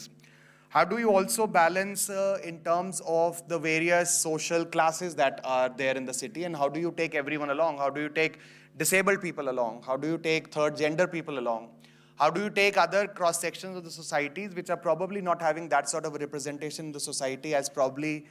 things. How do you also balance in terms of the various social classes that are there in the city, and how do you take everyone along? How do you take disabled people along? How do you take third gender people along? How do you take other cross sections of the societies which are probably not having that sort of a representation in the society as probably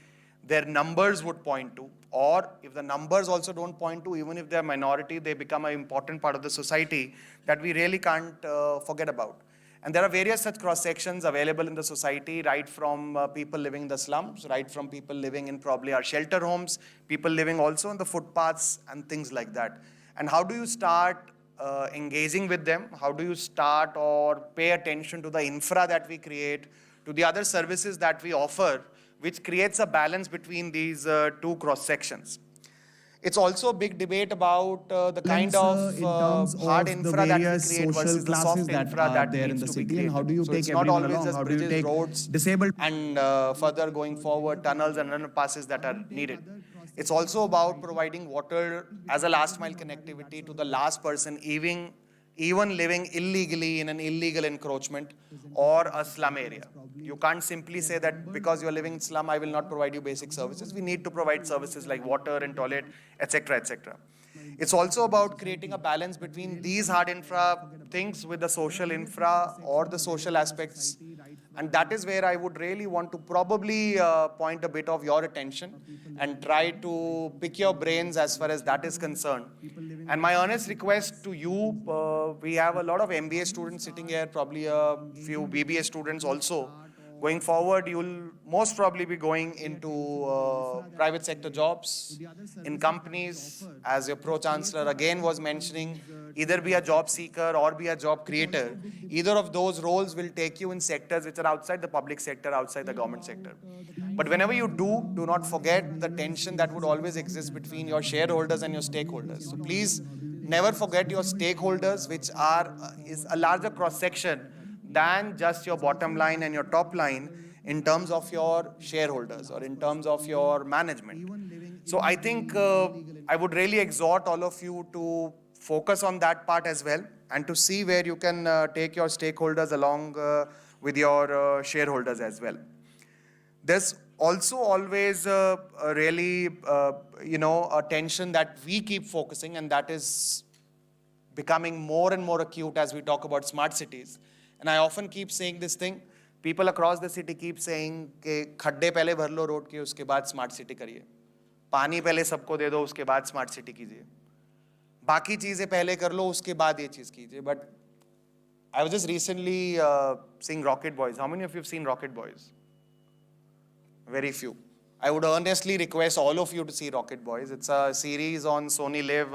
their numbers would point to, or if the numbers also don't point to, even if they're minority, they become an important part of the society that we really can't forget about. And there are various such cross sections available in the society, right from people living in the slums, right from people living in probably our shelter homes, people living also on the footpaths and things like that. And how do you start engaging with them? How do you start or pay attention to the infra that we create, to the other services that we offer, which creates a balance between these two cross sections? It's also a big debate about the kind of hard infra that we create versus the soft infra that needs to be created. How do you so take it's not always just bridges, roads, disabled, and further going forward, tunnels and underpasses that are needed. It's also about providing water as a last mile connectivity to the last person, even living illegally in an illegal encroachment or a slum area. You can't simply say that because you're living in slum, I will not provide you basic services. We need to provide services like water and toilet, etc., etc. It's also about creating a balance between these hard infra things with the social infra or the social aspects. And that is where I would really want to probably point a bit of your attention and try to pick your brains as far as that is concerned. And my earnest request to you, we have a lot of MBA students sitting here, probably a few BBA students also. Going forward, you will most probably be going into private sector jobs, in companies, as your Pro-Chancellor again was mentioning, either be a job seeker or be a job creator. Either of those roles will take you in sectors which are outside the public sector, outside the government sector. But whenever you do not forget the tension that would always exist between your shareholders and your stakeholders. So please never forget your stakeholders, which is a larger cross-section than just your bottom line and your top line in terms of your shareholders or in terms of your management. So I think I would really exhort all of you to focus on that part as well and to see where you can take your stakeholders along with your shareholders as well. There's also always really, a tension that we keep focusing, and that is becoming more and more acute as we talk about smart cities. And I often keep saying this thing. People across the city keep saying कि खड्डे पहले भर लो road के, उसके बाद smart city करिए. पानी पहले सबको दे दो, उसके बाद स्मार्ट सिटी कीजिए. बाकी चीजें पहले कर लो, उसके बाद ये चीज कीजिए. But I was just recently seeing Rocket Boys. How many of you have seen Rocket Boys? Very few. I would earnestly request all of you to see Rocket Boys. It's a series on Sony Live.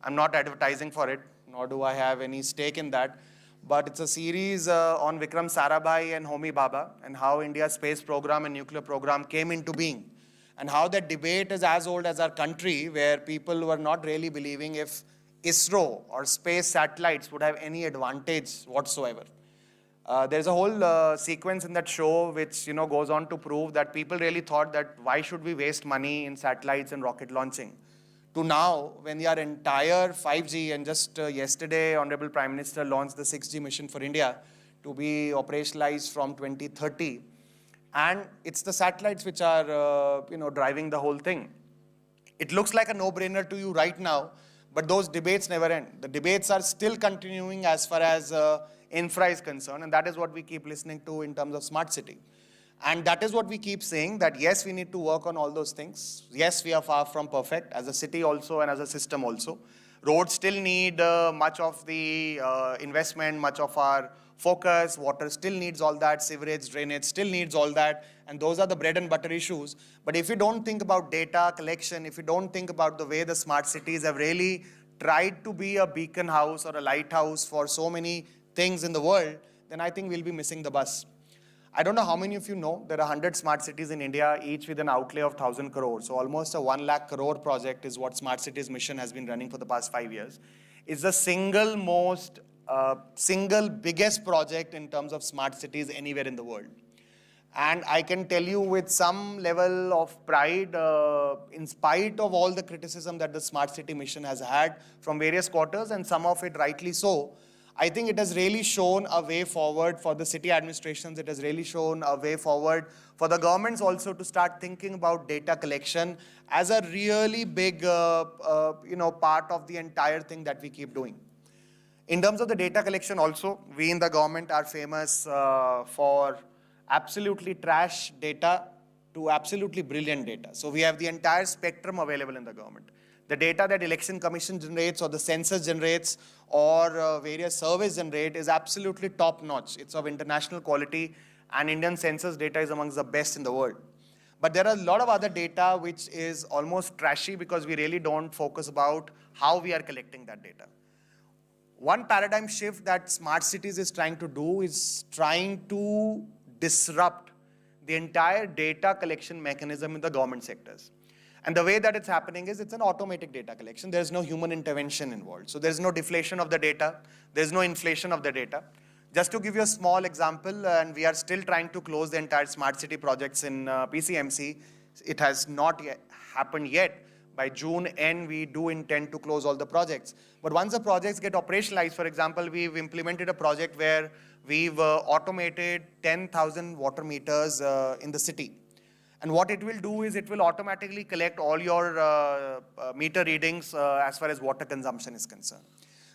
I'm not advertising for it, nor do I have any stake in that. But it's a series on Vikram Sarabhai and Homi Bhabha and how India's space program and nuclear program came into being. And how that debate is as old as our country, where people were not really believing if ISRO or space satellites would have any advantage whatsoever. There's a whole sequence in that show which goes on to prove that people really thought that why should we waste money in satellites and rocket launching? To now, when our entire 5G, and just yesterday, Honorable Prime Minister launched the 6G mission for India to be operationalized from 2030. And it's the satellites which are, driving the whole thing. It looks like a no-brainer to you right now, but those debates never end. The debates are still continuing as far as infra is concerned, and that is what we keep listening to in terms of smart city. And that is what we keep saying, that yes, we need to work on all those things. Yes, we are far from perfect as a city also and as a system also. Roads still need much of the investment, much of our focus. Water still needs all that. Sewerage, drainage still needs all that. And those are the bread and butter issues. But if you don't think about data collection, if you don't think about the way the smart cities have really tried to be a beacon house or a lighthouse for so many things in the world, then I think we'll be missing the bus. I don't know how many of you know, there are 100 smart cities in India, each with an outlay of 1,000 crores. So almost a 1 lakh crore project is what Smart Cities mission has been running for the past 5 years. It's the single biggest project in terms of smart cities anywhere in the world. And I can tell you with some level of pride, in spite of all the criticism that the Smart City mission has had from various quarters, and some of it rightly so, I think it has really shown a way forward for the city administrations. It has really shown a way forward for the governments also to start thinking about data collection as a really big part of the entire thing that we keep doing. In terms of the data collection also, we in the government are famous for absolutely trash data to absolutely brilliant data. So we have the entire spectrum available in the government. The data that Election Commission generates or the census generates or various surveys generate is absolutely top notch. It's of international quality, and Indian census data is amongst the best in the world. But there are a lot of other data which is almost trashy because we really don't focus about how we are collecting that data. One paradigm shift that smart cities is trying to do is trying to disrupt the entire data collection mechanism in the government sectors. And the way that it's happening is it's an automatic data collection. There's no human intervention involved. So there's no deflation of the data. There's no inflation of the data. Just to give you a small example, and we are still trying to close the entire smart city projects in PCMC. It has not yet happened yet. By June end, we do intend to close all the projects. But once the projects get operationalized, for example, we've implemented a project where we've automated 10,000 water meters in the city. And what it will do is it will automatically collect all your meter readings as far as water consumption is concerned,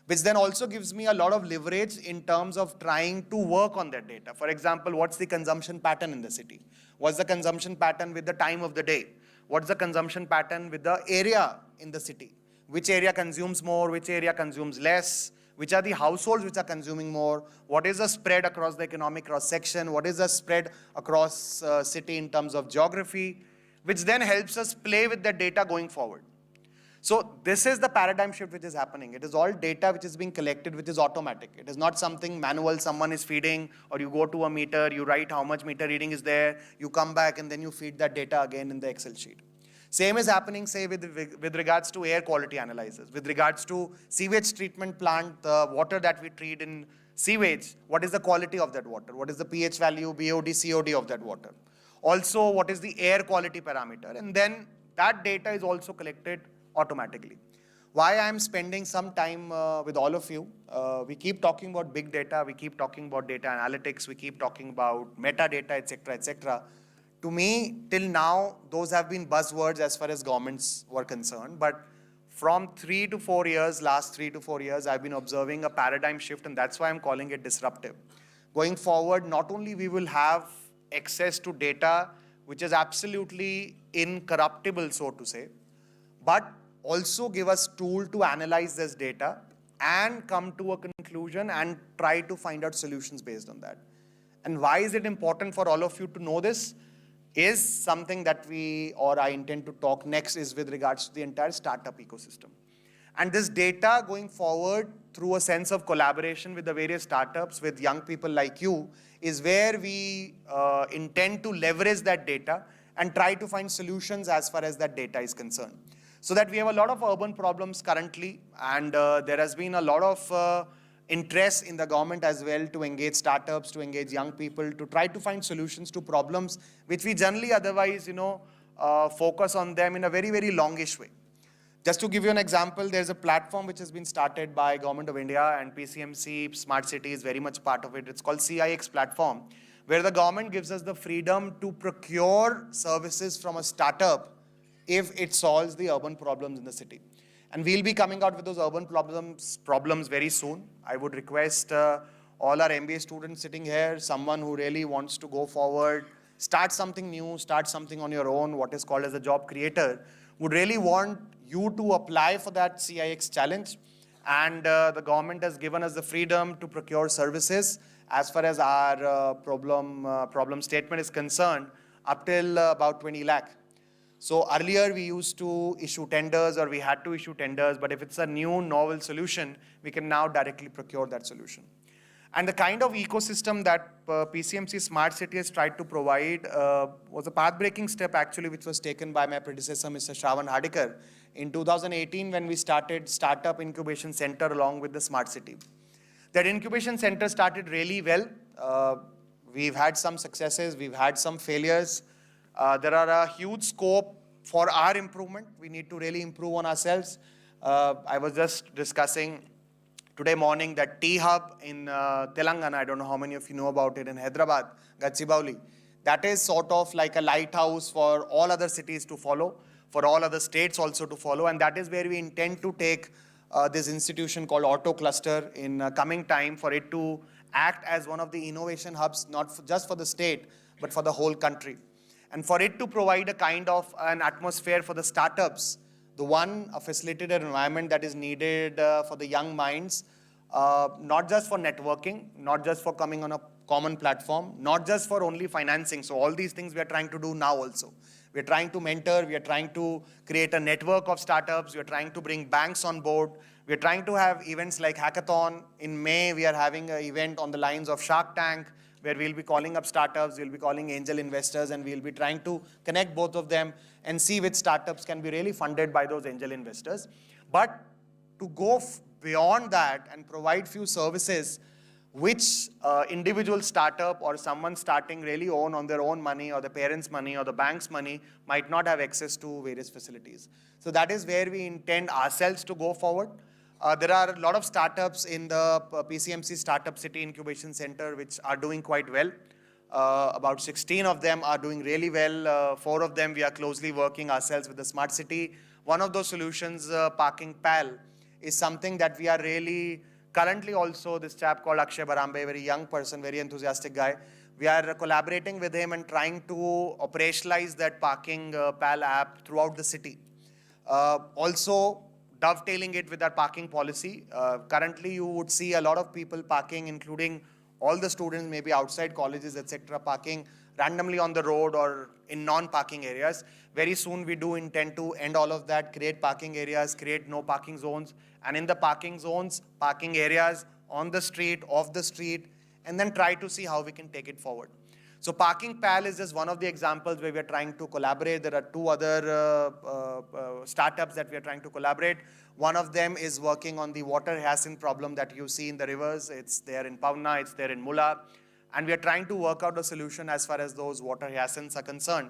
which then also gives me a lot of leverage in terms of trying to work on that data. For example, what's the consumption pattern in the city? What's the consumption pattern with the time of the day? What's the consumption pattern with the area in the city? Which area consumes more? Which area consumes less? Which are the households which are consuming more? What is the spread across the economic cross-section? What is the spread across city in terms of geography? Which then helps us play with the data going forward. So this is the paradigm shift which is happening. It is all data which is being collected, which is automatic. It is not something manual someone is feeding, or you go to a meter, you write how much meter reading is there, you come back and then you feed that data again in the Excel sheet. Same is happening, say, with regards to air quality analyzers, with regards to sewage treatment plant, the water that we treat in sewage, what is the quality of that water? What is the pH value, BOD, COD of that water? Also, what is the air quality parameter? And then that data is also collected automatically. Why I am spending some time with all of you, we keep talking about big data, we keep talking about data analytics, we keep talking about metadata, etc., etc. To me, till now, those have been buzzwords as far as governments were concerned. But from last 3 to 4 years, I've been observing a paradigm shift, and that's why I'm calling it disruptive. Going forward, not only we will have access to data, which is absolutely incorruptible, so to say, but also give us tool to analyze this data and come to a conclusion and try to find out solutions based on that. And why is it important for all of you to know this? Is something that I intend to talk next is with regards to the entire startup ecosystem. And this data going forward through a sense of collaboration with the various startups, with young people like you, is where we intend to leverage that data and try to find solutions as far as that data is concerned. So that we have a lot of urban problems currently, and there has been a lot of interest in the government as well to engage startups, to engage young people, to try to find solutions to problems which we generally otherwise, focus on them in a very, very longish way. Just to give you an example, there's a platform which has been started by Government of India, and PCMC Smart City is very much part of it. It's called CIX platform, where the government gives us the freedom to procure services from a startup if it solves the urban problems in the city. And we'll be coming out with those urban problems very soon. I would request all our MBA students sitting here, someone who really wants to go forward, start something new, start something on your own, what is called as a job creator, would really want you to apply for that CIX challenge. And the government has given us the freedom to procure services as far as our problem statement is concerned, up till about 20 lakh. So earlier we used to issue tenders, or we had to issue tenders, but if it's a new novel solution, we can now directly procure that solution. And the kind of ecosystem that PCMC Smart City has tried to provide was a path-breaking step actually, which was taken by my predecessor, Mr. Shravan Hadikar, in 2018 when we started Startup Incubation Center along with the Smart City. That incubation center started really well. We've had some successes, we've had some failures. There are a huge scope for our improvement. We need to really improve on ourselves. I was just discussing Today morning, that tea hub in Telangana, I don't know how many of you know about it, in Hyderabad, Gachibowli, that is sort of like a lighthouse for all other cities to follow, for all other states also to follow, and that is where we intend to take this institution called Auto Cluster in coming time, for it to act as one of the innovation hubs, not just for the state, but for the whole country. And for it to provide a kind of an atmosphere for the startups, a facilitated environment that is needed for the young minds, not just for networking, not just for coming on a common platform, not just for only financing. So all these things we are trying to do now also. We are trying to mentor, we are trying to create a network of startups, we are trying to bring banks on board, we are trying to have events like Hackathon. In May, we are having an event on the lines of Shark Tank, where we'll be calling up startups, we'll be calling angel investors, and we'll be trying to connect both of them and see which startups can be really funded by those angel investors. But to go beyond that and provide few services which individual startup or someone starting really own on their own money, or the parents' money, or the bank's money, might not have access to various facilities. So that is where we intend ourselves to go forward. There are a lot of startups in the PCMC Startup City Incubation Center which are doing quite well. About 16 of them are doing really well. 4 of them we are closely working ourselves with the Smart City. One of those solutions, Parking Pal, is something that we are really currently also, this chap called Lakshyavedh, very young person, very enthusiastic guy. We are collaborating with him and trying to operationalize that Parking Pal app throughout the city. Also, dovetailing it with our parking policy. Currently, you would see a lot of people parking, including all the students, maybe outside colleges, etc., parking randomly on the road or in non-parking areas. Very soon, we do intend to end all of that, create parking areas, create no parking zones, and in the parking zones, parking areas on the street, off the street, and then try to see how we can take it forward. So Parking Pal is just one of the examples where we are trying to collaborate. There are 2 other startups that we are trying to collaborate. One of them is working on the water hyacinth problem that you see in the rivers. It's there in Pavna, it's there in Mula. And we are trying to work out a solution as far as those water hyacinths are concerned.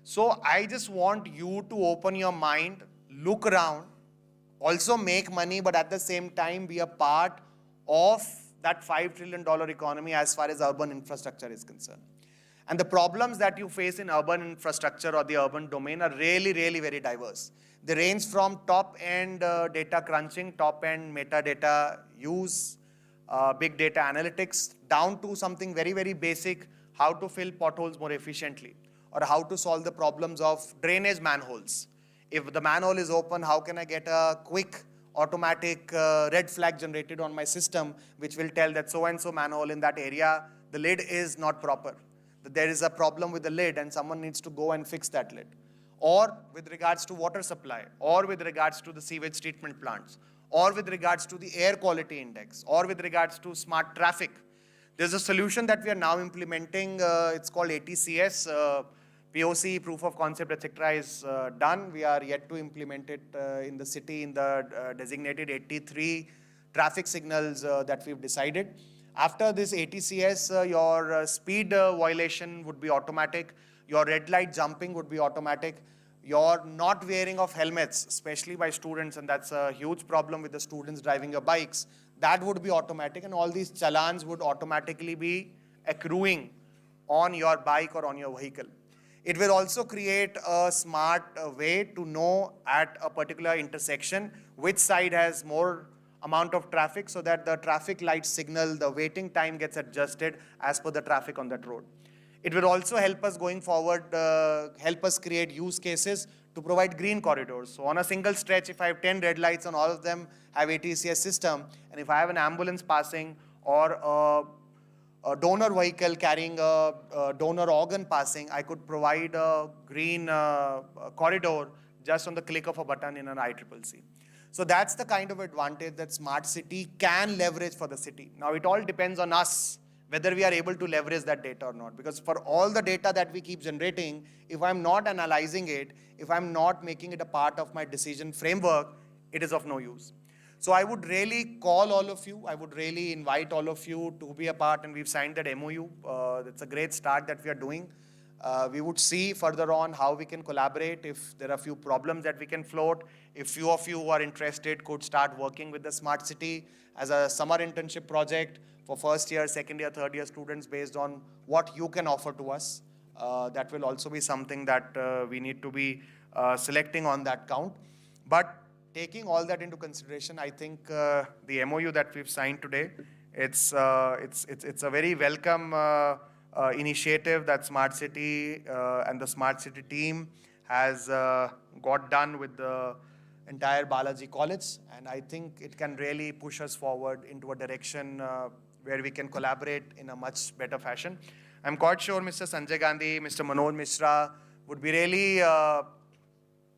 So I just want you to open your mind, look around, also make money, but at the same time be a part of that $5 trillion economy as far as urban infrastructure is concerned. And the problems that you face in urban infrastructure or the urban domain are really, really very diverse. They range from top-end data crunching, top-end metadata use, big data analytics, down to something very, very basic, how to fill potholes more efficiently, or how to solve the problems of drainage manholes. If the manhole is open, how can I get a quick automatic red flag generated on my system, which will tell that so-and-so manhole in that area, the lid is not proper. That there is a problem with the lid and someone needs to go and fix that lid. Or with regards to water supply, or with regards to the sewage treatment plants, or with regards to the air quality index, or with regards to smart traffic. There's a solution that we are now implementing. It's called ATCS. POC, proof of concept, etc. is done. We are yet to implement it in the city in the designated 83 traffic signals that we've decided. After this ATCS, your speed violation would be automatic. Your red light jumping would be automatic. Your not wearing of helmets, especially by students, and that's a huge problem with the students driving your bikes, that would be automatic, and all these challans would automatically be accruing on your bike or on your vehicle. It will also create a smart way to know at a particular intersection which side has more amount of traffic, so that the traffic light signal, the waiting time gets adjusted as per the traffic on that road. It will also help us going forward, help us create use cases to provide green corridors. So on a single stretch, if I have 10 red lights and all of them have ATCS system, and if I have an ambulance passing or a donor vehicle carrying a donor organ passing, I could provide a green corridor just on the click of a button in an ICCC. So that's the kind of advantage that Smart City can leverage for the city. Now it all depends on us, whether we are able to leverage that data or not. Because for all the data that we keep generating, if I'm not analyzing it, if I'm not making it a part of my decision framework, it is of no use. So I would really call all of you, I would really invite all of you to be a part, and we've signed that MOU. That's a great start that we are doing. We would see further on how we can collaborate, if there are a few problems that we can float. If few of you who are interested could start working with the Smart City as a summer internship project for first year, second year, third year students based on what you can offer to us. That will also be something that we need to be selecting on that count. But taking all that into consideration, I think the MOU that we've signed today, it's a very welcome initiative that Smart City and the Smart City team has got done with the entire Balaji College, and I think it can really push us forward into a direction where we can collaborate in a much better fashion. I'm quite sure Mr. Sanjay Gandhi, Mr. Manoj Mishra would be really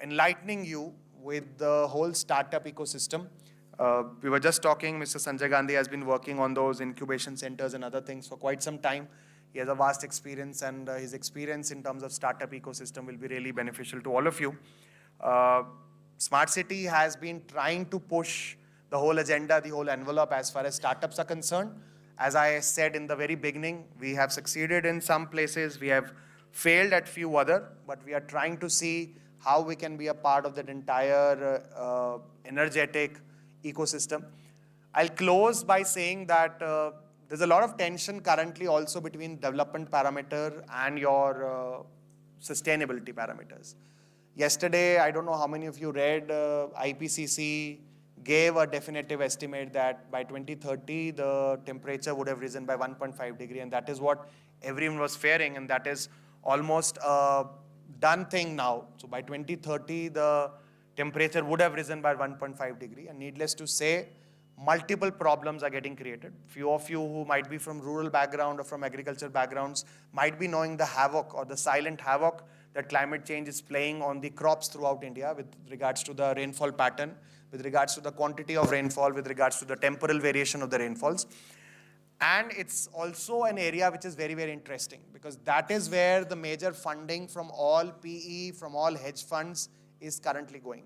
enlightening you with the whole startup ecosystem. We were just talking, Mr. Sanjay Gandhi has been working on those incubation centers and other things for quite some time. He has a vast experience, and his experience in terms of startup ecosystem will be really beneficial to all of you. Smart City has been trying to push the whole agenda, the whole envelope as far as startups are concerned. As I said in the very beginning, we have succeeded in some places, we have failed at few other, but we are trying to see how we can be a part of that entire energetic ecosystem. I'll close by saying that there's a lot of tension currently also between development parameter and your sustainability parameters. Yesterday, I don't know how many of you read, IPCC gave a definitive estimate that by 2030, the temperature would have risen by 1.5 degree, and that is what everyone was fearing, and that is almost a done thing now. So by 2030, the temperature would have risen by 1.5 degree, and needless to say, multiple problems are getting created. Few of you who might be from rural background or from agriculture backgrounds might be knowing the havoc or the silent havoc that climate change is playing on the crops throughout India with regards to the rainfall pattern, with regards to the quantity of rainfall, with regards to the temporal variation of the rainfalls. And it's also an area which is very, very interesting, because that is where the major funding from all PE, from all hedge funds is currently going.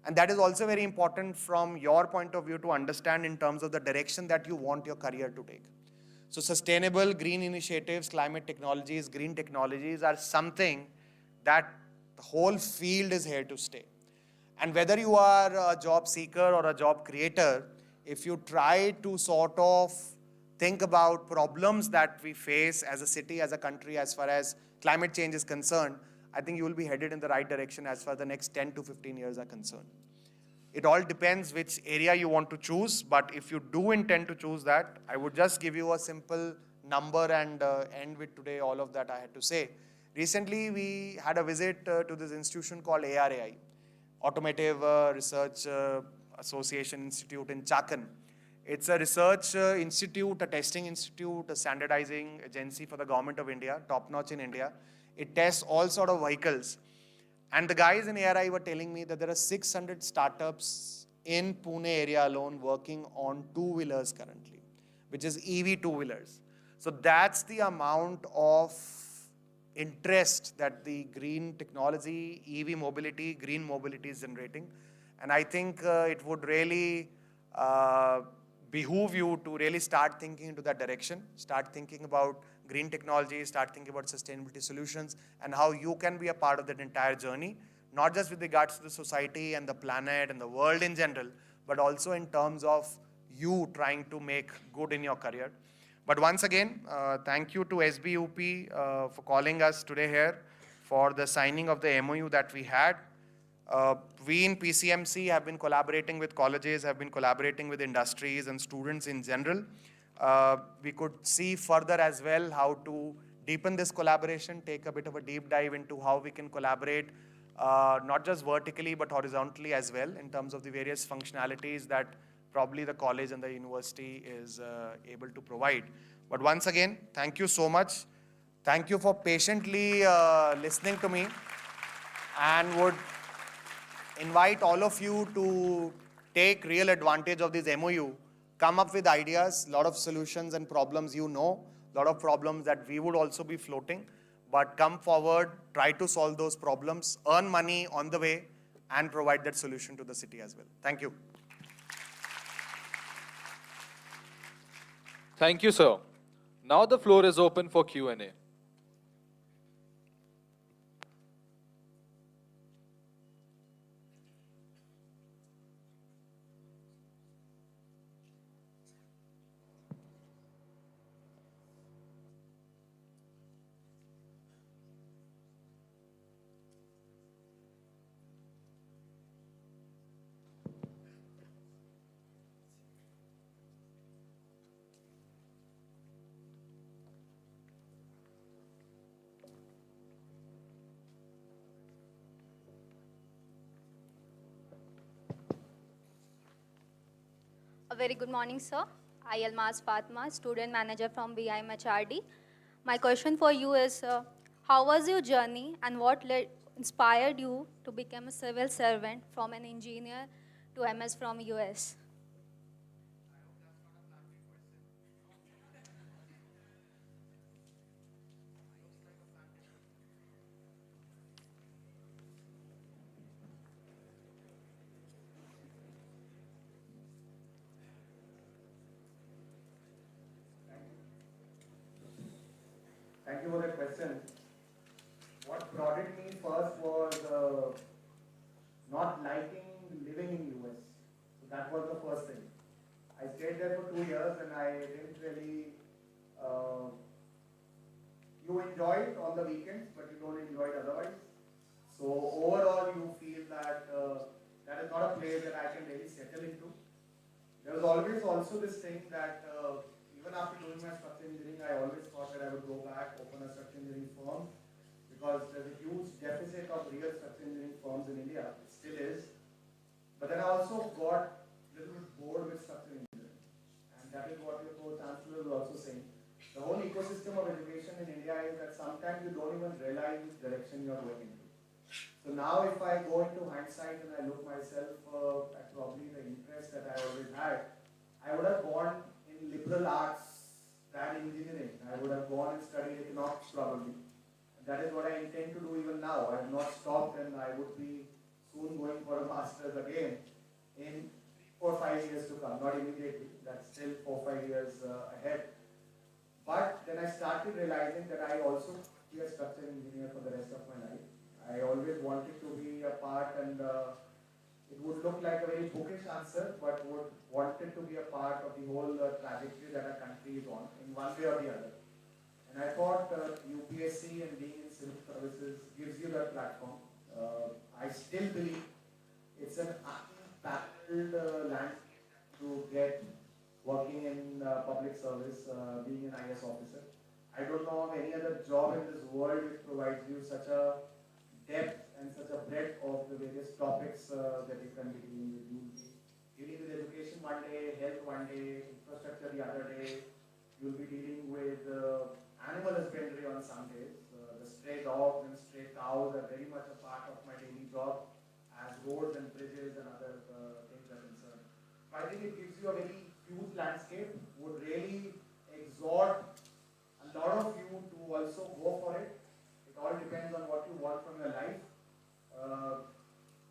And that is also very important from your point of view to understand in terms of the direction that you want your career to take. So sustainable green initiatives, climate technologies, green technologies are something that the whole field is here to stay. And whether you are a job seeker or a job creator, if you try to sort of think about problems that we face as a city, as a country, as far as climate change is concerned, I think you will be headed in the right direction as far as the next 10 to 15 years are concerned. It all depends which area you want to choose, but if you do intend to choose that, I would just give you a simple number and end with today all of that I had to say. Recently, we had a visit to this institution called ARAI, Automotive Research Association Institute in Chakan. It's a research institute, a testing institute, a standardizing agency for the government of India, top-notch in India. It tests all sort of vehicles. And the guys in ARI were telling me that there are 600 startups in Pune area alone working on two-wheelers currently, which is EV two-wheelers. So that's the amount of interest that the green technology, EV mobility, green mobility is generating. And I think it would really behoove you to really start thinking into that direction, start thinking about green technology, start thinking about sustainability solutions and how you can be a part of that entire journey, not just with regards to the society and the planet and the world in general, but also in terms of you trying to make good in your career. But once again, thank you to SBUP for calling us today here for the signing of the MOU that we had. We in PCMC have been collaborating with colleges, have been collaborating with industries and students in general. We could see further as well how to deepen this collaboration, take a bit of a deep dive into how we can collaborate, not just vertically but horizontally as well in terms of the various functionalities that probably the college and the university is able to provide. But once again, thank you so much. Thank you for patiently listening to me, and would invite all of you to take real advantage of this MOU, come up with ideas, a lot of solutions and problems a lot of problems that we would also be floating, but come forward, try to solve those problems, earn money on the way, and provide that solution to the city as well. Thank you. Thank you, sir. Now the floor is open for Q&A. very good morning, sir. I am Almaz Fatma, student manager from BIMHRD. My question for you is, how was your journey and what inspired you to become a civil servant from an engineer to MS from US? Thank you for that question. What prodded me first was not liking living in US. So that was the first thing. I stayed there for 2 years and I didn't really. Uh, you enjoy it on the weekends, but you don't enjoy it otherwise. So overall, you feel that that is not a place that I can really settle into. There was always also this thing that even after doing my structural engineering, I always thought that I would go back, open a structural engineering firm, because there's a huge deficit of real structural engineering firms in India. It still is. But then I also got a little bit bored with structural engineering. And that is what your co-chancellor was also saying. The whole ecosystem of education in India is that sometimes you don't even realize which direction you are going into. So now if I go into hindsight and I look myself at probably the interest that I always had, I would have gone in liberal arts than engineering. I would have gone and studied economics probably. And that is what I intend to do even now. I have not stopped and I would be soon going for a master's again in 4 or 5 years to come. Not immediately, that's still 4 or 5 years ahead. But then I started realizing that I also want to be a structural engineer for the rest of my life. I always wanted to be a part, and it would look like a very bookish answer, but would wanted to be a part of the whole trajectory that our country is on in one way or the other. And I thought UPSC and being in civil services gives you that platform. I still believe it's an unparalleled landscape to get working in public service, being an IS officer. I don't know of any other job in this world which provides you such a depth and such a breadth of the various topics that you can be dealing with. You'll be dealing with education one day, health one day, infrastructure the other day. You'll be dealing with animal husbandry on some days. The stray dogs and stray cows are very much a part of my daily job as roads and bridges and other things are concerned. So I think it gives you a very huge landscape, would really exhort a lot of you to also go for it. It all depends on what you want from your life.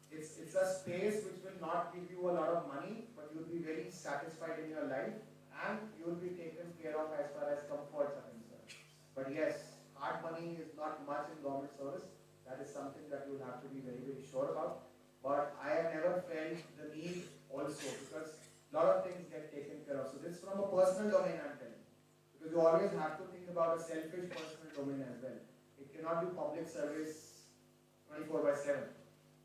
It's a space which will not give you a lot of money, but you'll be very satisfied in your life and you'll be taken care of as far as comforts are concerned. But yes, hard money is not much in government service. That is something that you'll have to be very, very sure about. But I have never felt the need also, because a lot of things get taken care of. So this is from a personal domain I'm telling you. Because you always have to think about a selfish personal domain as well. It cannot be public service 24/7.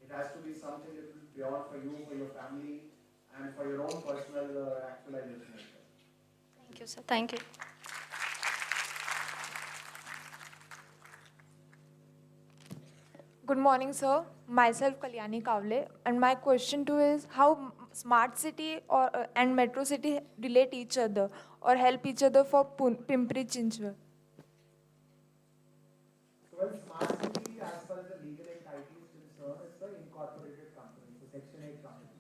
It has to be something that will be beyond for you, for your family, and for your own personal actualization as well. Thank you, sir. Thank you. Good morning, sir. Myself, Kalyani Kavle, and my question to is how smart city or and metro city relate each other or help each other for Pimpri Chinchwad. So well, smart city, as far as the legal entity is concerned, it's an incorporated company, it's a Section 8 company.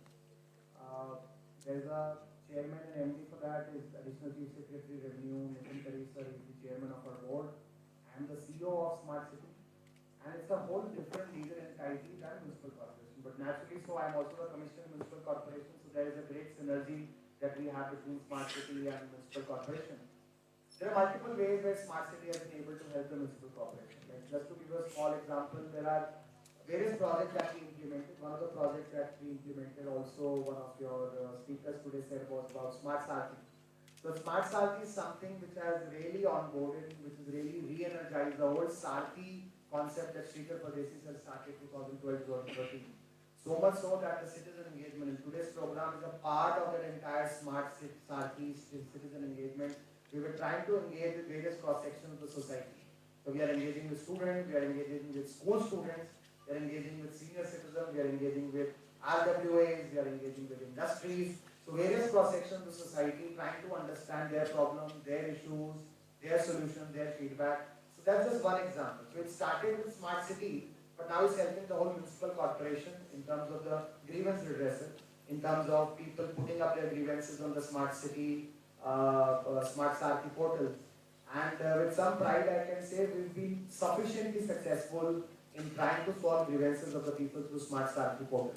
There's a chairman and MD for that is Additional Chief Secretary Revenue, Nitin Kari sir is the chairman of our board, and the CEO of Smart City. And it's a whole different legal entity than municipal corporation. But naturally, so I'm also the commissioner of municipal corporation, so there is a great synergy that we have between Smart City and municipal corporation. There are multiple ways where Smart City has been able to help the municipal corporation. Like just to give you a small example, there are various projects that we implemented. One of the projects that we implemented, also one of your speakers today said, was about Smart Sarthi. So Smart Sarthi is something which has really onboarded, which has really re-energized the whole Sarthi concept that Srikar Pradesi sir started 2012-2013. So much so that the citizen engagement in today's program is a part of that entire Smart Sarthi citizen engagement. We were trying to engage with various cross-sections of the society. So we are engaging with students, we are engaging with school students, we are engaging with senior citizens, we are engaging with RWAs, we are engaging with industries. So various cross-sections of society trying to understand their problem, their issues, their solution, their feedback. So that's just one example. So it started with smart city, but now it's helping the whole municipal corporation in terms of the grievance redressal, in terms of people putting up their grievances on the smart city, smart Sarki portal. And with some pride, I can say we've been sufficiently successful in trying to solve grievances of the people through smart Sarki portal.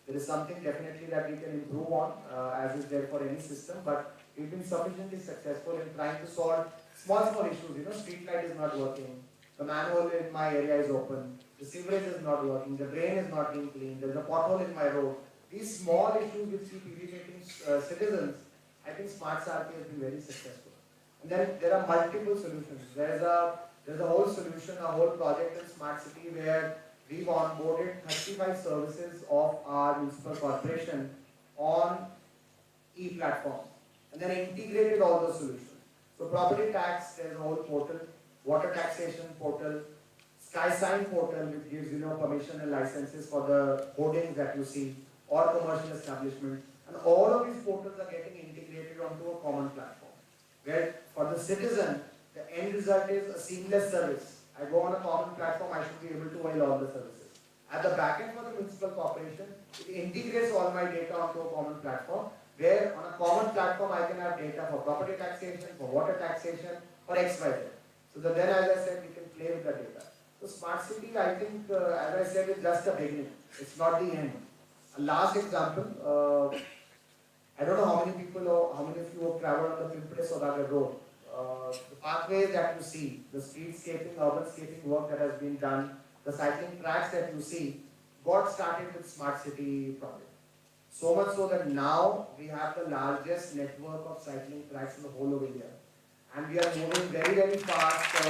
There is something definitely that we can improve on, as is there for any system, but we've been sufficiently successful in trying to solve small issues. You know, street light is not working, the manhole in my area is open, the sewerage is not working, the drain is not being cleaned, there's a pothole in my road. These small issues which keep irritating citizens, I think Smart Sarki has been very successful. And then there are multiple solutions. There's a whole solution, a whole project in Smart City where we've onboarded 35 services of our municipal corporation on e-platform and then integrated all the solutions. So property tax, there's a whole portal, water taxation portal, sky sign portal which gives permission and licenses for the hoardings that you see or commercial establishment, and all of these portals are getting integrated onto a common platform where for the citizen the end result is a seamless service. I go on a common platform, I should be able to avail all the services. At the back end for the municipal corporation, it integrates all my data onto a common platform, where on a common platform I can have data for property taxation, for water taxation, for XYZ. So that then, as I said, we can play with the data. So smart city, I think, as I said, is just a beginning. It's not the end. A last example, I don't know how many people or how many of you have traveled on the Pimpri Sodagar road. The pathways that you see, the streetscaping, urbanscaping work that has been done, the cycling tracks that you see, got started with Smart City project. So much so that now we have the largest network of cycling tracks in the whole of India. And we are moving very, very fast.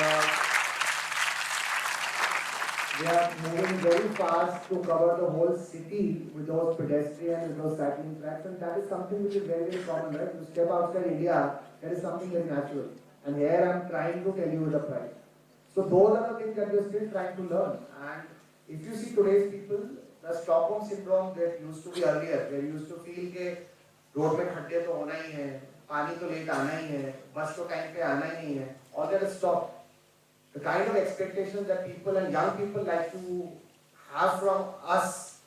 We are moving very fast to cover the whole city with those pedestrian and those cycling tracks, and that is something which is very, very common, right? You step outside India, that is something very natural. And here I am trying to tell you with a pride. So those are the things that we are still trying to learn. And if you see today's people, the Stockholm syndrome that used to be earlier, where you used to feel that road में खड्डे तो होना ही है, पानी तो late आना ही है, बस तो टाइम पे आना ही नहीं है, all that is stopped. The kind of expectations that people and young people like to have from us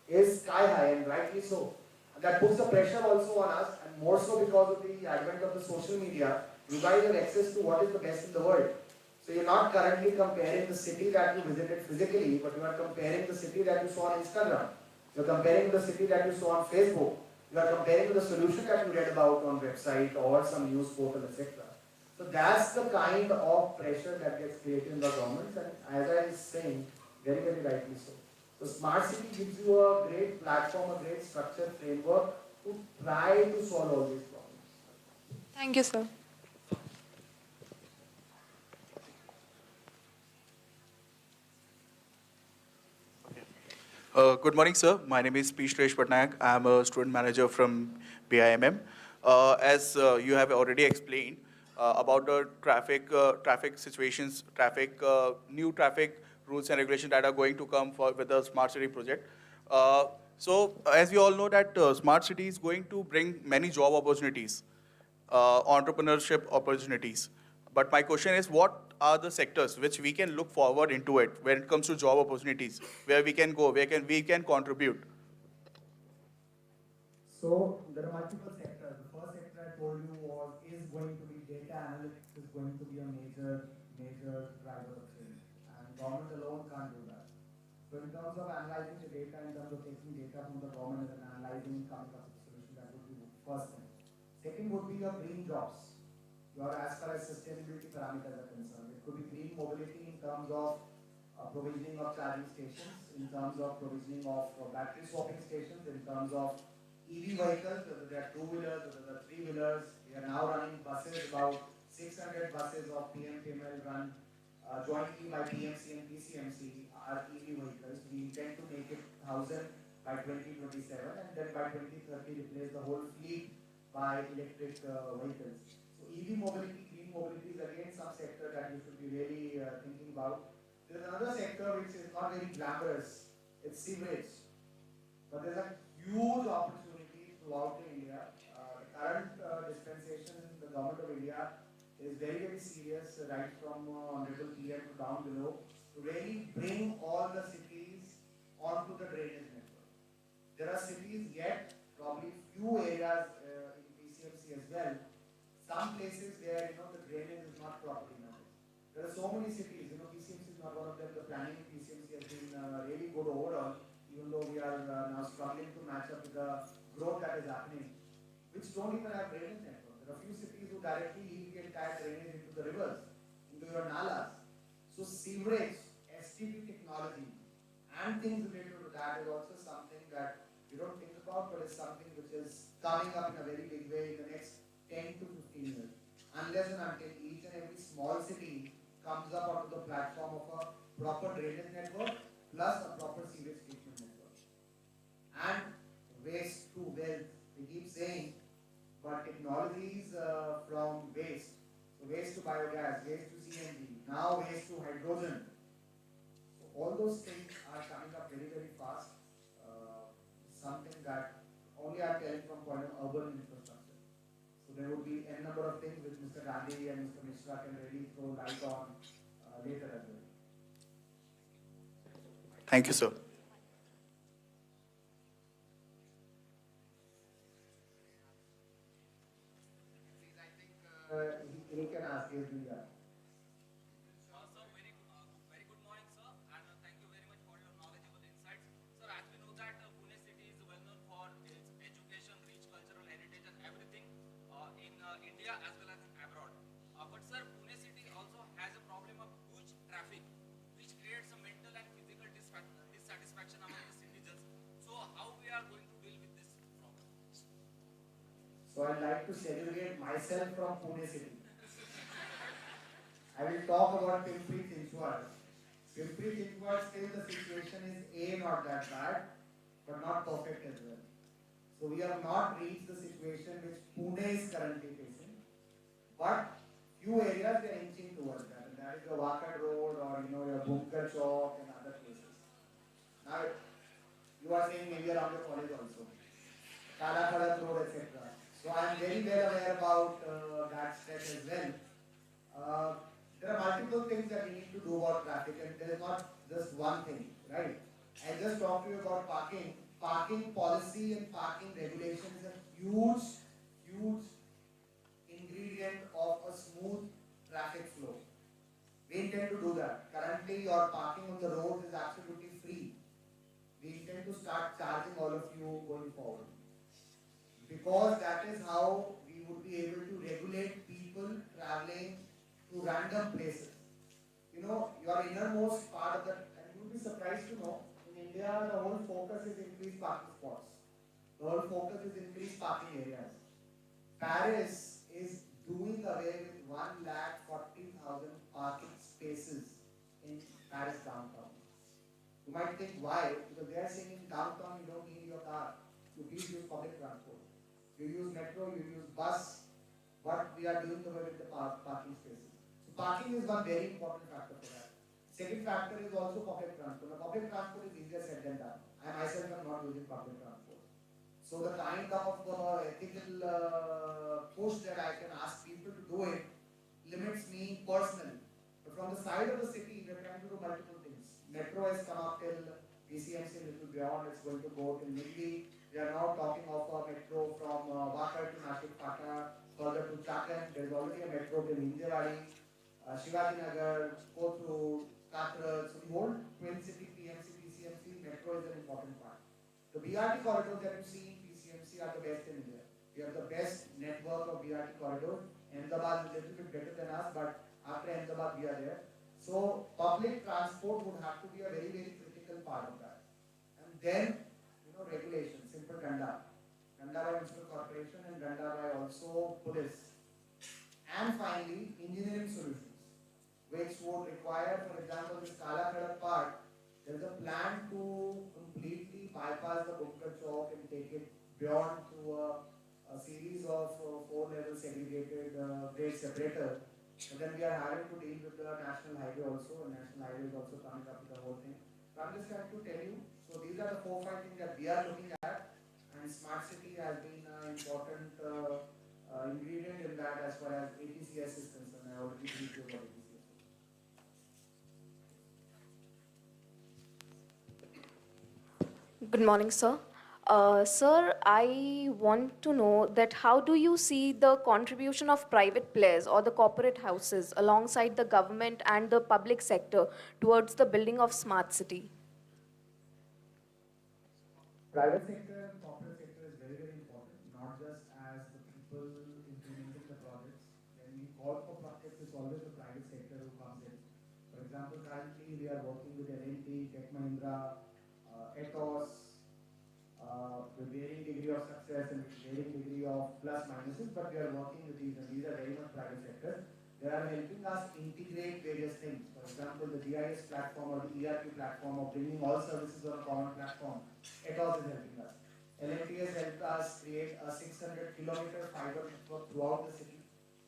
is sky high, and rightly so. And that puts the pressure also on us, and more so because of the advent of the social media. You guys have access to what is the best in the world. So you're not currently comparing the city that you visited physically, but you are comparing the city that you saw on Instagram. You're comparing the city that you saw on Facebook. You are comparing the solution that you read about on website or some news portal, etc. So that's the kind of pressure that gets created in the governments, and as I was saying, very, very rightly so. So Smart City gives you a great platform, a great structured framework to try to solve all these problems. Thank you, sir. Good morning, sir. My name is Pimpri Patnaik. I am a student manager from BIMM. As you have already explained about the traffic situations, new traffic rules and regulations that are going to come with the smart city project. So, as we all know that smart city is going to bring many job opportunities, entrepreneurship opportunities. But my question is, what are the sectors which we can look forward into it when it comes to job opportunities, where we can go, where we can contribute? So there are multiple sectors. The first sector I told you is going to be data analytics is going to be a major driver of change, and government alone can't do that. So in terms of analyzing the data, in terms of taking data from the government and analyzing, coming up with a solution, that would be the first thing. Second would be your green jobs. As far as sustainability parameters are concerned, it could be green mobility in terms of provisioning of charging stations, in terms of provisioning of battery swapping stations, in terms of EV vehicles, whether they are two-wheelers, whether they are three-wheelers. We are now running buses, about 600 buses of PMPML run jointly by PMC and PCMC are EV vehicles. We intend to make it 1,000 by 2027, and then by 2030 replace the whole fleet by electric vehicles. So EV mobility, green mobility is again some sector that you should be really thinking about. There is another sector which is not very glamorous. It's sewerage. But there's a huge opportunity throughout India current dispensation in the government of India is very, very serious, right from Honorable PM to down below, to really bring all the cities onto the drainage network. There are cities yet, probably few areas in PCMC as well, some places where the drainage is not properly managed. There are so many cities, PCMC is not one of them. The planning in PCMC has been really good overall, even though we are now struggling to match up with the growth that is happening, which don't even have drainage network. There are few cities who directly leak the entire drainage into the rivers, into your nalas. So sewerage, STP technology, and things related to that is also something that we don't think about, but it's something which is coming up in a very big way in the next 10 to 15 years. Unless and until each and every small city comes up onto the platform of a proper drainage network plus a proper sewage treatment network. And waste to wealth, we keep saying, but technologies from waste, so waste to biogas, waste to CNG, now waste to hydrogen. So all those things are coming up very, very fast. Something that only I'm telling from point of urban infrastructure. So there would be n number of things which Mr. Gandhi and Mr. Mishra can really throw light on later as well. Thank you, sir. Please, I think he can ask his leader. Sir, very good morning, sir, and thank you very much for your knowledgeable insights. Sir, as we know that Pune city is well known for its education, rich cultural heritage, and everything in India as well as in abroad. But sir, Pune city also has a problem of huge traffic, which creates a mental and physical dissatisfaction among the citizens. So, how we are going to deal with this problem? So I'd like to segregate myself from Pune city. I will talk about Pimpri, Chinchwad. Pimpri, Chinchwad, still the situation is not that bad, but not perfect as well. So we have not reached the situation which Pune is currently facing, but few areas we are inching towards that, and that is the Wakad Road or your Bunker Chowk and other places. Now you are saying maybe around your college also, Kala Road, etc. So I am very well aware about that stretch as well. There are multiple things that we need to do about traffic, and there is not just one thing, right? I just talked to you about parking. Parking policy and parking regulation is a huge, huge ingredient of a smooth traffic flow. We intend to do that. Currently, your parking on the road is absolutely free. We intend to start charging all of you going forward, because that is how we would be able to regulate people traveling to random places. Your innermost part of that, and you would be surprised to know, in India, the whole focus is increased parking spots. The whole focus is increased parking areas. Paris is doing away with 140,000 parking spaces in Paris downtown. You might think why? Because they are saying in downtown you don't need your car. You please use public transport. You use metro, you use bus, but we are doing away with the parking spaces. So parking is one very important factor for that. Second factor is also public transport. Now, public transport is easier said than done. I myself am not using public transport. So the kind of ethical push that I can ask people to do it limits me personally. But from the side of the city, we are trying to do multiple things. Metro has come up till PCMC a little beyond. It's going to go till Nilli. We are now talking of a metro from Wakad to Nashik Pata, further to Chakan. There is already a metro till Hinjewadi, Shivaji Nagar, go through Katra. So the whole Twin City, PMC, PCMC, metro is an important part. The BRT corridors that you see in PCMC are the best in India. We have the best network of BRT corridors. Ahmedabad is a little bit better than us, but after Ahmedabad we are there. So public transport would have to be a very, very critical part of that. And then, regulation, simple Danda. Danda by Municipal Corporation and Danda by also police. And finally, engineering solutions, which would require, for example, this Kala Khadak part, there is a plan to completely bypass the Bunker Chowk and take it beyond through a series of 4-level segregated grade separator. And then we are having to deal with the national highway also, and national highway is also coming up with the whole thing. So I'm just trying to tell you, so these are the 4-5 things that we are looking at, and and smart city has been an important ingredient in that as far as ATCS is concerned. I already briefed you about ATCS. Good morning, sir. Sir, I want to know that how do you see the contribution of private players or the corporate houses alongside the government and the public sector towards the building of smart city? Private sector and corporate sector is very, very important, not just as the people implementing the projects. When we call for projects, it's always the private sector who comes in. For example, currently we are working with L&T, Tech Mahindra, Ethos, with varying degree of success and varying degree of plus minuses, but we are working with these, and these are very much private sector. They are helping us integrate various things. For example, the GIS platform or the ERP platform, or bringing all services on a common platform. Ethos is helping us. L&T has helped us create a 600-kilometer fiber network throughout the city.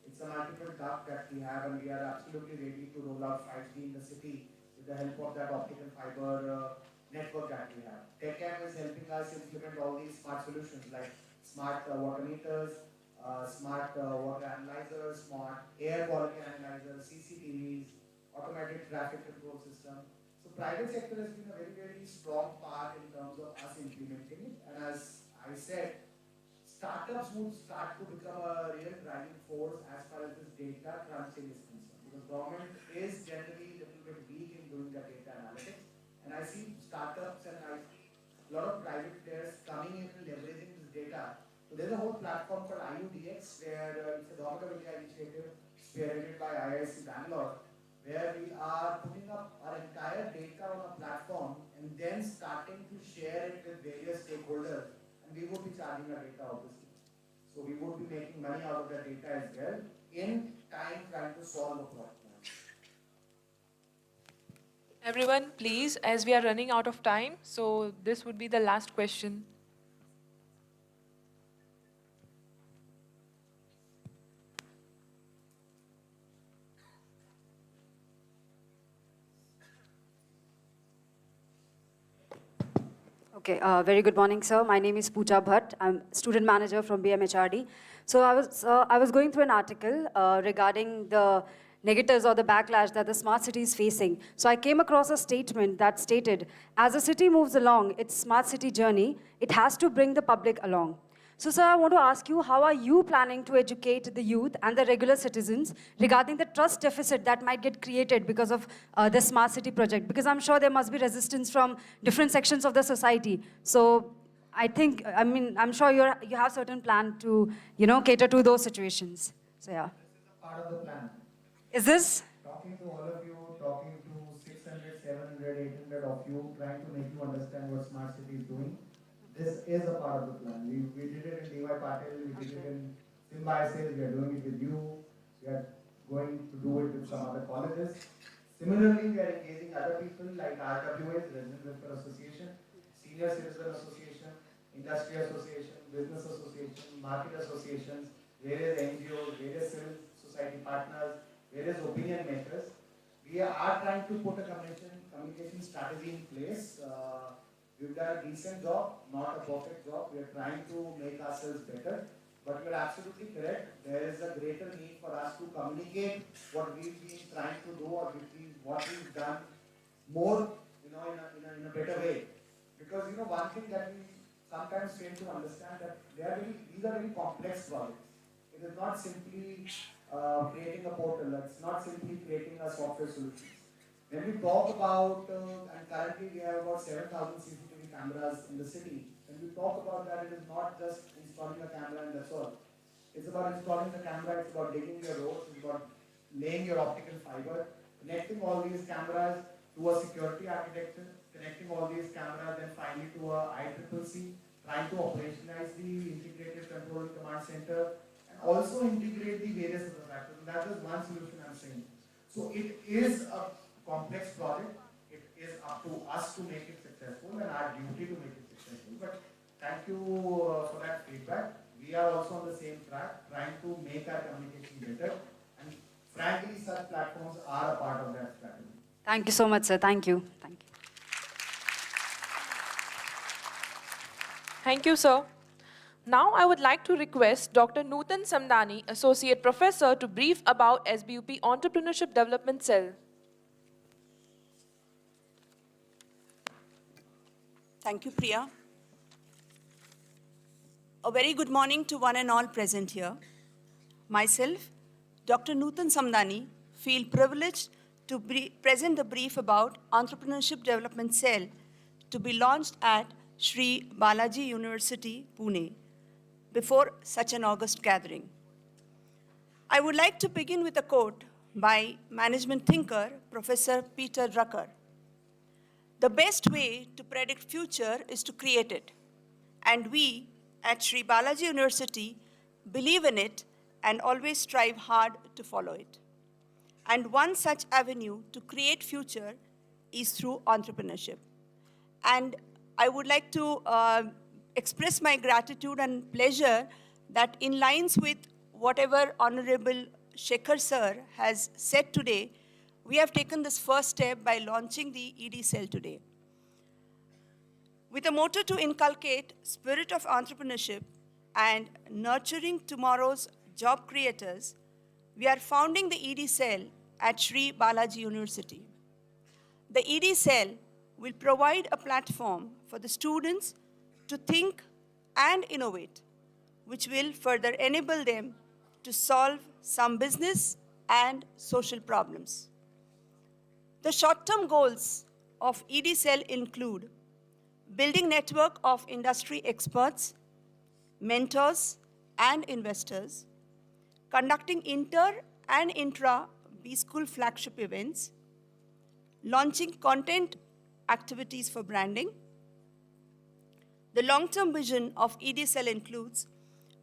It's a multiple duct that we have, and we are absolutely ready to roll out 5G in the city with the help of that optical fiber network that we have. TechM is helping us implement all these smart solutions like smart water meters, smart water analyzers, smart air quality analyzers, CCTVs, automatic traffic control system. So private sector has been a very, very strong part in terms of us implementing it. And as I said, startups would start to become a real driving force as far as this data crunching is concerned. Because government is generally a little bit weak in doing the data analytics. And I see startups and I see a lot of private players coming in and leveraging this data. So there's a whole platform called IUDX where it's a Government of India initiative spearheaded by IISc Bangalore, where we are putting up our entire data on a platform and then starting to share it with various stakeholders. And we would be charging our data, obviously. So we would be making money out of that data as well in time trying to solve a problem. Everyone, please, as we are running out of time, so this would be the last question. Okay, very good morning, sir. My name is Pooja Bhatt. I'm student manager from BMHRD. So I was going through an article regarding the negatives or the backlash that the smart city is facing. So I came across a statement that stated, as a city moves along its smart city journey, it has to bring the public along. So, sir, I want to ask you, how are you planning to educate the youth and the regular citizens regarding the trust deficit that might get created because of the smart city project? Because I'm sure there must be resistance from different sections of the society. So, I'm sure you have certain plan to, cater to those situations. So, yeah. This is a part of the plan. Is this? Talking to all of you, talking to 600, 700, 800 of you, trying to make you understand what smart city is doing. This is a part of the plan. We did it in DY Patil, we did it in Symbiosis, we are doing it with you, we are going to do it with some other colleges. Similarly, we are engaging other people like RWAs, Resident Welfare Association, Senior Citizen Association, Industry Association, Business Association, Market Associations, various NGOs, various civil society partners, various opinion makers. We are trying to put a communication strategy in place. We've done a decent job, not a perfect job. We are trying to make ourselves better. But you're absolutely correct. There is a greater need for us to communicate what we've been trying to do or what we've done more, in a better way. Because, one thing that we sometimes fail to understand that these are very complex projects. It is not simply creating a portal. It's not simply creating a software solution. When we talk about, and currently we have about 7,000 CCTV cameras in the city, when we talk about that, it is not just installing a camera and that's all. It's about installing the camera, it's about digging your roads, it's about laying your optical fiber, connecting all these cameras to a security architecture, connecting all these cameras then finally to a ICCC, trying to operationalize the integrated control and command center, and also integrate the various other factors. And that is one solution I'm saying. So it is a complex project. It is up to us to make it successful and our duty to make it successful. But thank you for that feedback. We are also on the same track, trying to make our communication better. And frankly, such platforms are a part of that strategy. Thank you so much, sir. Thank you. Thank you. Thank you, sir. Now I would like to request Dr. Nutan Samdani, Associate Professor, to brief about SBUP Entrepreneurship Development Cell. Thank you, Priya. A very good morning to one and all present here. Myself, Dr. Nutan Samdani, feel privileged to present the brief about Entrepreneurship Development Cell to be launched at Sri Balaji University, Pune, before such an august gathering. I would like to begin with a quote by management thinker, Professor Peter Drucker. The best way to predict future is to create it. And we at Sri Balaji University believe in it and always strive hard to follow it. And one such avenue to create future is through entrepreneurship. And I would like to express my gratitude and pleasure that in lines with whatever Honorable Shekhar sir has said today, we have taken this first step by launching the ED cell today. With a motto to inculcate spirit of entrepreneurship and nurturing tomorrow's job creators, we are founding the ED cell at Sri Balaji University. The ED cell will provide a platform for the students to think and innovate, which will further enable them to solve some business and social problems. The short-term goals of ED cell include building network of industry experts, mentors, and investors, conducting inter and intra B-School flagship events, launching content activities for branding. The long-term vision of ED cell includes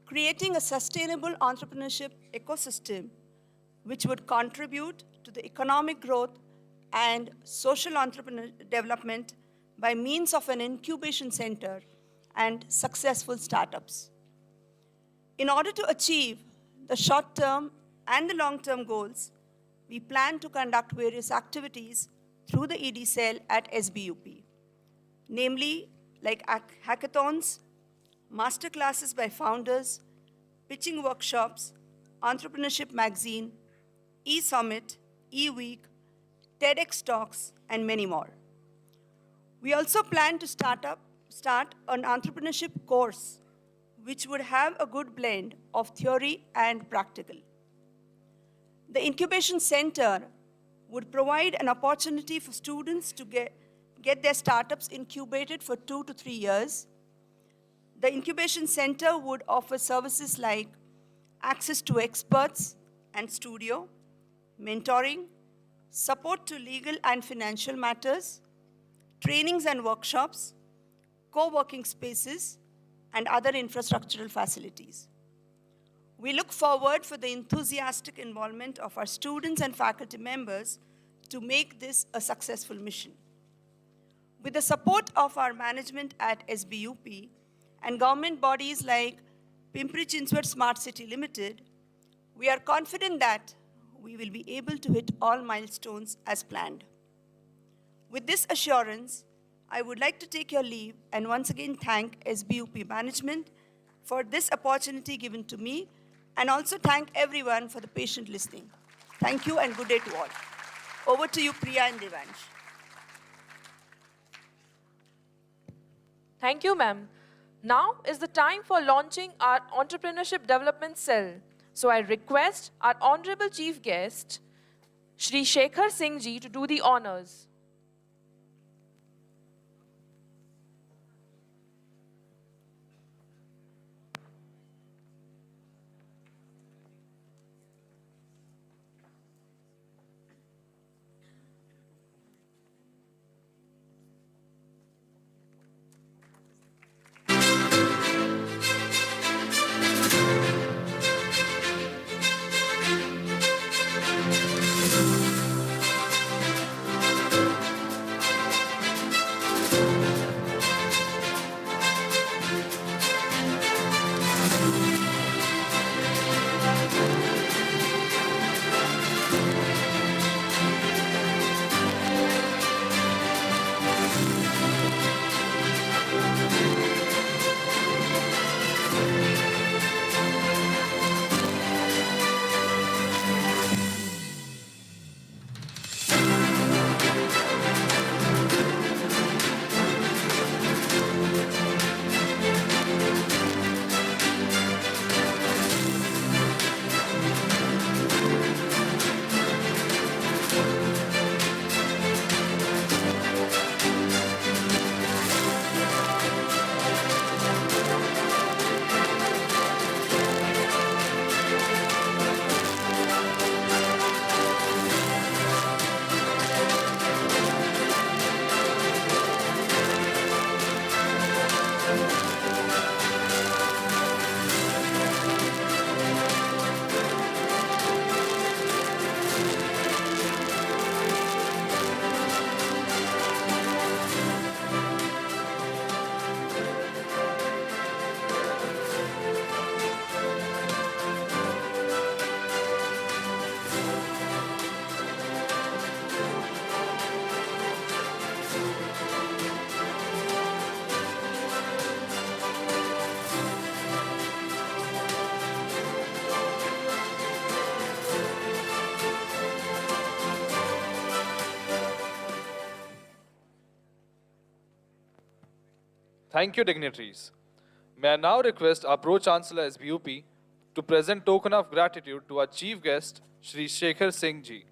creating a sustainable entrepreneurship ecosystem which would contribute to the economic growth and social entrepreneur development by means of an incubation center and successful startups. In order to achieve the short-term and the long-term goals, we plan to conduct various activities through the ED cell at SBUP, namely like hackathons, master classes by founders, pitching workshops, entrepreneurship magazine, e-summit, e-week, TEDx talks, and many more. We also plan to start an entrepreneurship course which would have a good blend of theory and practical. The incubation center would provide an opportunity for students to get their startups incubated for 2 to 3 years. The incubation center would offer services like access to experts and studio, mentoring, support to legal and financial matters, trainings and workshops, co-working spaces, and other infrastructural facilities. We look forward for the enthusiastic involvement of our students and faculty members to make this a successful mission. With the support of our management at SBUP and government bodies like Pimpri Chinchwad Smart City Limited, we are confident that we will be able to hit all milestones as planned. With this assurance, I would like to take your leave and once again thank SBUP management for this opportunity given to me, and also thank everyone for the patient listening. Thank you and good day to all. Over to you, Priya and Devansh. Thank you, ma'am. Now is the time for launching our Entrepreneurship Development Cell. So I request our Honorable Chief Guest, Shri Shekhar Singh Ji, to do the honors. Thank you, dignitaries. May I now request our Pro-Chancellor SBUP to present token of gratitude to our chief guest, Shri Shekhar Singh ji.